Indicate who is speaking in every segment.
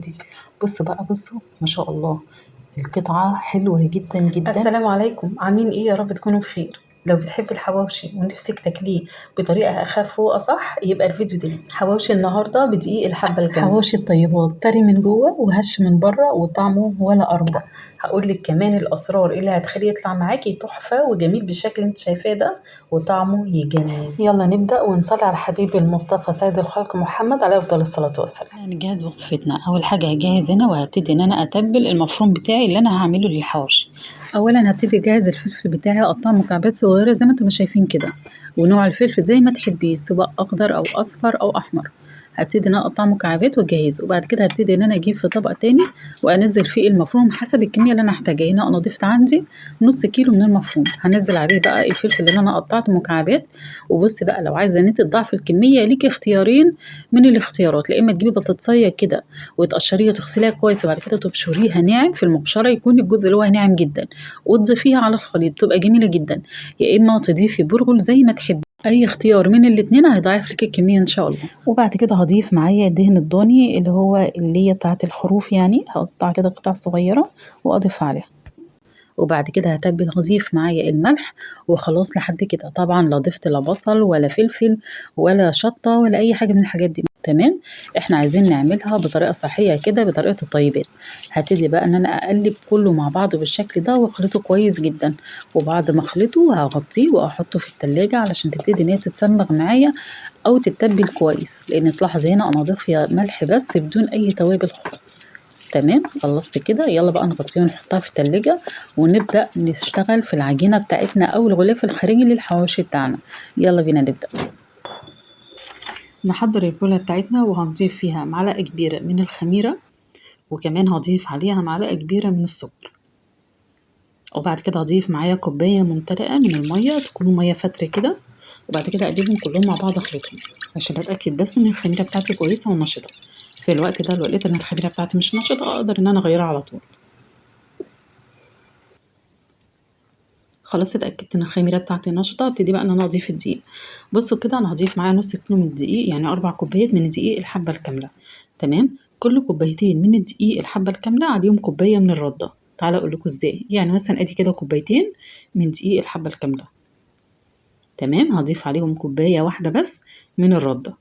Speaker 1: دي. بصوا بقى، بصوا ما شاء الله، القطعة حلوة جدا جدا.
Speaker 2: السلام عليكم، عاملين ايه؟ يا رب تكونوا بخير. لو بتحبي الحواوشي ونفسك تاكليه بطريقه اخف واصح يبقى الفيديو ده ليك. حواوشي النهارده بدقيق الحبه الكامله.
Speaker 1: حواوشي الطيبات، طري من جوه وهش من بره وطعمه ولا أروع.
Speaker 2: هقول لك كمان الاسرار اللي هتخليه يطلع معاكي تحفه وجميل بالشكل اللي انت شايفاه ده وطعمه يجنن.
Speaker 1: يلا نبدأ ونصلي على حبيب المصطفى سيد الخلق محمد عليه أفضل الصلاة والسلام.
Speaker 3: نجهز وصفتنا. اول حاجه هجهز هنا وهبتدي ان انا اتبل المفروم بتاعي اللي انا هعمله للحواوشي. اولا هبتدي اجهز الفلفل بتاعي، اقطعه مكعبات صغيره زي ما انتم شايفين كده، ونوع الفلفل زي ما تحبيه سواء اخضر او اصفر او احمر. هبتدي ان انا اقطعه مكعبات واجهزه، وبعد كده هبتدي ان انا اجيب في طبق تاني وانزل فيه المفروم حسب الكميه اللي انا هحتاجها. هنا انا ضفت عندي نص كيلو من المفروم، هنزل عليه بقى الفلفل اللي انا قطعته مكعبات. وبصي بقى، لو عايزه ان انت تضاعفي الكميه ليكي اختيارين من الاختيارات، لا اما تجيبي بطاطسيه كده وتقشريها وتغسليها كويس وبعد كده تبشريها ناعم في المبشره، يكون الجزء اللي هو ناعم جدا، وتضيفيها على الخليط تبقى جميله جدا. يا اما تضيفي برغل زي ما تحبي، اي اختيار من الاتنين هيضاعف لك الكميه ان شاء الله.
Speaker 1: وبعد كده هضيف معايا الدهن الضاني اللي هو اللي هي بتاعة الخروف، يعني هقطع كده قطع صغيرة وأضيف عليها.
Speaker 3: وبعد كده هضيف معايا الملح وخلاص لحد كده. طبعا لا ضفت لا بصل ولا فلفل ولا شطة ولا اي حاجة من الحاجات دي. تمام، احنا عايزين نعملها بطريقة صحية كده، بطريقة الطيبات. هبتدي بقى ان انا اقلب كله مع بعضه بالشكل ده واخلطه كويس جدا، وبعد ما اخلطه هغطيه واحطه في التلاجة علشان تبتدي ان هي تتسمغ معايا او تتبل كويس، لان تلاحظي هنا انا ضافيه ملح بس بدون اي توابل خالص. تمام، خلصت كده. يلا بقى نغطيها ونحطها في التلاجة ونبدأ نشتغل في العجينة بتاعتنا أو الغلاف الخارجي للحواوشي بتاعنا. يلا بينا نبدأ.
Speaker 1: نحضر البولة بتاعتنا وهنضيف فيها معلقة كبيرة من الخميرة، وكمان هضيف عليها معلقة كبيرة من السكر، وبعد كده هضيف معايا كوباية ممتلئة من المية، تكون مية فترة كده، وبعد كده اقلبهم كلهم مع بعض اخلطهم عشان اتاكد بس ان الخميره بتاعتي كويسه ونشطه. في الوقت ده لو لقيت ان الخميره بتاعتي مش نشطه اقدر ان انا اغيرها على طول. خلاص اتاكدت ان الخميره بتاعتي نشطه، ابتدي بقى ان انا اضيف الدقيق. بصوا كده، انا هضيف معايا نص كيلو من الدقيق، يعني 4 كوبايات من الدقيق الحبه الكامله. تمام، كل كوبايتين من الدقيق الحبه الكامله عليهم كوبايه من الرده. تعالى اقول لكم ازاي. يعني مثلا ادي كده كوبايتين من دقيق الحبه الكامله. تمام، هضيف عليهم كوبايه واحده بس من الرده،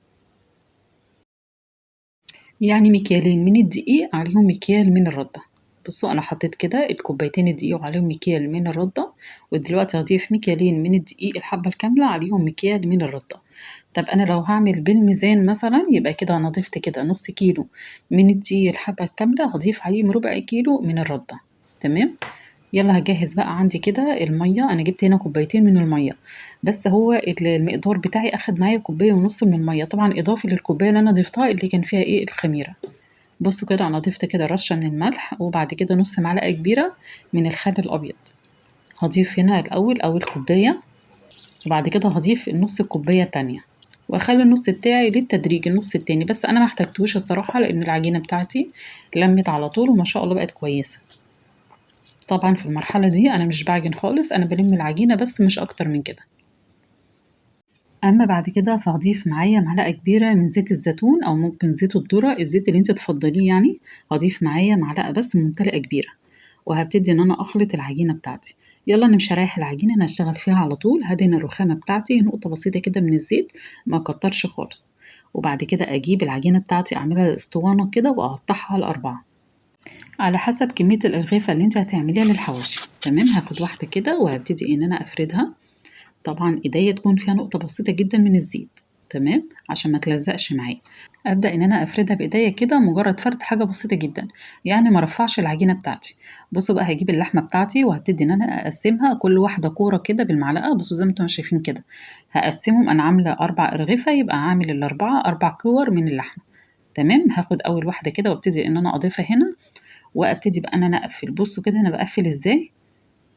Speaker 1: يعني مكيالين من الدقيق عليهم مكيال من الردة. بصوا انا حطيت كده الكوبايتين الدقيق وعليهم مكيال من الردة، ودلوقتي هضيف مكيالين من الدقيق الحبة الكاملة عليهم مكيال من الردة. طب انا لو هعمل بالميزان مثلا يبقى كده انا ضفت كده نص كيلو من الدقيق الحبة الكاملة، هضيف عليهم ربع كيلو من الردة. تمام، يلا هجهز بقى عندي كده المية. انا جبت هنا كوبايتين من المية، بس هو المقدار بتاعي اخد معايا كوباية ونص من المية، طبعا اضافة للكوباية اللي انا ضفتها اللي كان فيها ايه الخميرة. بصوا كده، انا ضفت كده رشة من الملح، وبعد كده نص معلقة كبيرة من الخل الابيض. هضيف هنا الاول اول كوباية، وبعد كده هضيف النص الكوباية التانية، واخلي النص بتاعي للتدريج النص التاني، بس انا ما احتاجتوش الصراحة لان العجينة بتاعتي لمت على طول وما شاء الله بقت كويسة. طبعا في المرحلة دي انا مش بعجن خالص، انا بلم العجينة بس مش اكتر من كده. اما بعد كده فهضيف معايا معلقة كبيرة من زيت الزيتون او ممكن زيت الذرة، الزيت اللي انت تفضليه يعني. هضيف معايا معلقة بس ممتلئة كبيرة، وهبتدي ان انا اخلط العجينة بتاعتي. يلا انا مش هريح العجينة، انا هشتغل فيها على طول. هدهن الرخامة بتاعتي نقطة بسيطة كده من الزيت، ما كترش خالص، وبعد كده اجيب العجينة بتاعتي اعملها اسطوانة كده واقطعها على 4 على حسب كمية الأرغفة اللي انت هتعمليها للحواوشي. تمام، هاخد واحدة كده وهبتدي ان انا افردها. طبعا ايديا تكون فيها نقطة بسيطة جدا من الزيت، تمام، عشان ما تلزقش معايا. ابدا ان انا افردها بايديا كده، مجرد فرد حاجه بسيطه جدا، يعني ما رفعش العجينه بتاعتي. بصوا بقى، هجيب اللحمه بتاعتي وهبتدي ان انا اقسمها كل واحده كوره كده بالمعلقه. بصوا زي ما انتم شايفين كده، هقسمهم. انا عامله 4 ارغفه، يبقى عامل الاربعه 4 كور من اللحمه. تمام، هاخد اول واحده كده وابتدي ان انا اضيفها هنا، وابتدي بقى ان انا اقفل. بصوا كده انا بقفل ازاي،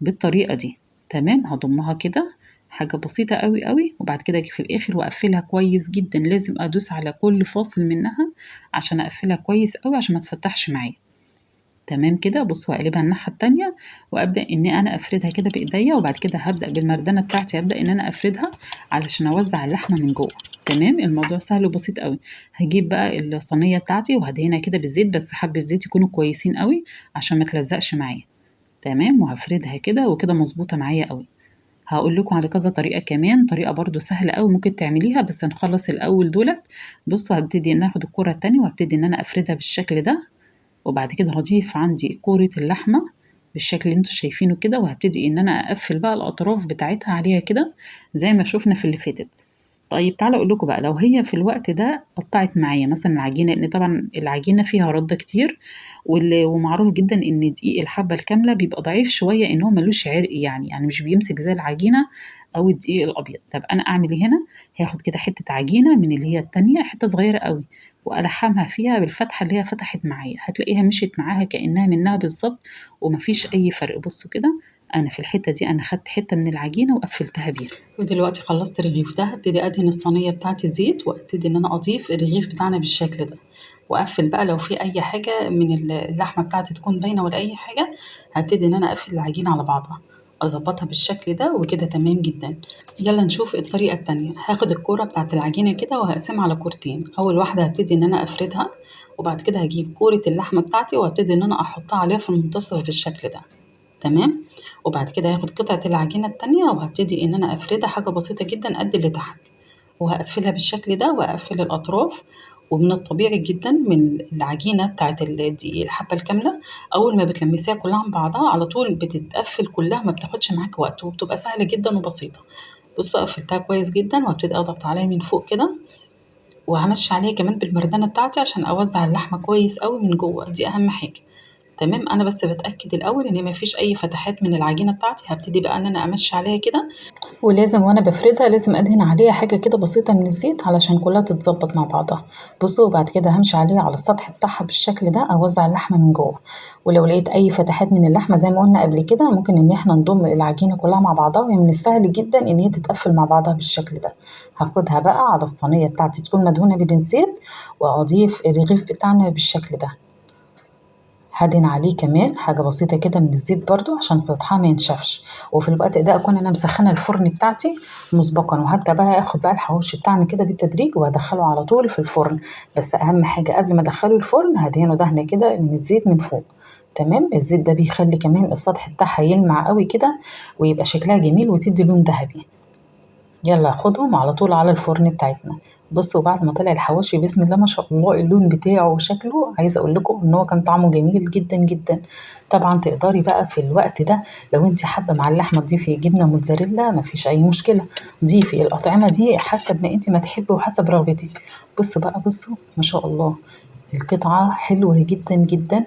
Speaker 1: بالطريقه دي. تمام، هضمها كده حاجه بسيطه قوي قوي، وبعد كده اجي في الاخر واقفلها كويس جدا. لازم ادوس على كل فاصل منها عشان اقفلها كويس قوي عشان ما تفتحش معايا. تمام كده، بصوا هقلبها الناحيه التانية وابدا ان انا افردها كده بايديا، وبعد كده هبدا بالمردانه بتاعتي ابدا ان انا افردها علشان اوزع اللحمه من جوه. تمام. الموضوع سهل وبسيط قوي. هجيب بقى الصينيه بتاعتي وهدهنها كده بالزيت، بس حبه زيت يكونوا كويسين قوي عشان ما تلزقش معايا. تمام. وهفردها كده وكده مظبوطه معايا قوي. هقول لكم على كذا طريقه كمان، طريقه برضو سهله قوي ممكن تعمليها، بس هنخلص الاول دولت. بصوا، هبتدي ان اخد الكره التانية وهبتدي ان انا افردها بالشكل ده، وبعد كده هضيف عندي كورة اللحمة بالشكل اللي انتوا شايفينه كده، وهبتدي ان انا اقفل بقى الاطراف بتاعتها عليها كده زي ما شفنا في اللي فاتت. طيب تعالوا اقول لكم بقى، لو هي في الوقت ده قطعت معايا مثلا العجينه، لان طبعا العجينه فيها رده كتير، ومعروف جدا ان دقيق الحبه الكامله بيبقى ضعيف شويه، ان هو ملوش عرق يعني مش بيمسك زي العجينه او الدقيق الابيض. طب انا اعمل ايه هنا؟ هاخد كده حته عجينه من اللي هي التانية، حته صغيره قوي، والحمها فيها بالفتحه اللي هي فتحت معايا، هتلاقيها مشيت معاها كانها منها بالظبط، ومفيش اي فرق. بصوا كده، انا في الحته دي انا خدت حته من العجينه وقفلتها بيها. ودلوقتي خلصت الرغيف ده، هبتدي ادهن الصينيه بتاعتي زيت، وابتدي ان انا اضيف الرغيف بتاعنا بالشكل ده، واقفل بقى لو في اي حاجه من اللحمه بتاعتي تكون باينه ولا اي حاجه، هبتدي ان انا اقفل العجينه على بعضها، اظبطها بالشكل ده وكده تمام جدا. يلا نشوف الطريقه التانية. هاخد الكوره بتاعت العجينه كده وهقسمها على كورتين. اول واحده هبتدي ان انا افردها، وبعد كده هجيب كوره اللحمه بتاعتي وهبتدي ان انا احطها عليها في المنتصف بالشكل ده. تمام. وبعد كده هاخد قطعة العجينة التانية وهبتدي ان انا افردها حاجة بسيطة جدا قد اللي تحت، وهقفلها بالشكل ده واقفل الاطراف. ومن الطبيعي جدا من العجينة بتاعت الدقيق الحبة الكاملة، أول ما بتلمسيها كلها عن بعضها على طول بتتقفل كلها، ما بتاخدش معاك وقت وبتبقى سهلة جدا وبسيطة. بصوا قفلتها كويس جدا، وهبتدي أضغط عليها من فوق كده، وهمشي عليها كمان بالمردانة بتاعتي عشان أوزع اللحمة كويس قوي من جوه، دي أهم حاجة. تمام. انا بس بتاكد الاول ان مفيش اي فتحات من العجينه بتاعتي، هبتدي بقى ان انا امشي عليها كده، ولازم وانا بفردها لازم ادهن عليها حاجه كده بسيطه من الزيت علشان كلها تتظبط مع بعضها. بصوا، وبعد كده همشي عليها على السطح بتاعها بالشكل ده، اوزع اللحمه من جوه. ولو لقيت اي فتحات من اللحمه زي ما قلنا قبل كده، ممكن ان احنا نضم العجينه كلها مع بعضها، وهي من السهل جدا ان هي تتقفل مع بعضها بالشكل ده. هاخدها بقى على الصينيه بتاعتي تكون مدهونه بالزيت، واضيف الرغيف بتاعنا بالشكل ده. هدهن عليه كمان حاجة بسيطة كده من الزيت برضو عشان سطحها ما ينشفش. وفي الوقت ده أكون أنا مسخنة الفرن بتاعتي مسبقا، وهبدأ بقى آخد بقى الحواوشي بتاعنا كده بالتدريج وهدخله على طول في الفرن. بس أهم حاجة قبل ما أدخله الفرن هدهنه دهنة كده من الزيت من فوق. تمام. الزيت ده بيخلي كمان السطح بتاعها يلمع قوي كده، ويبقى شكلها جميل وتدي لون ذهبي. يلا خدهم على طول على الفرن بتاعتنا. بصوا، بعد ما طلع الحواوشي بسم الله ما شاء الله، اللون بتاعه وشكله عايزه اقول لكم ان هو كان طعمه جميل جدا جدا. طبعا تقدري بقى في الوقت ده لو انت حابه مع اللحمه تضيفي جبنه موتزاريلا، مفيش اي مشكله، ضيفي الأطعمة دي حسب ما انت ما تحبي وحسب رغبتك. بصوا بقى، بصوا ما شاء الله، القطعة حلوة جدا جدا،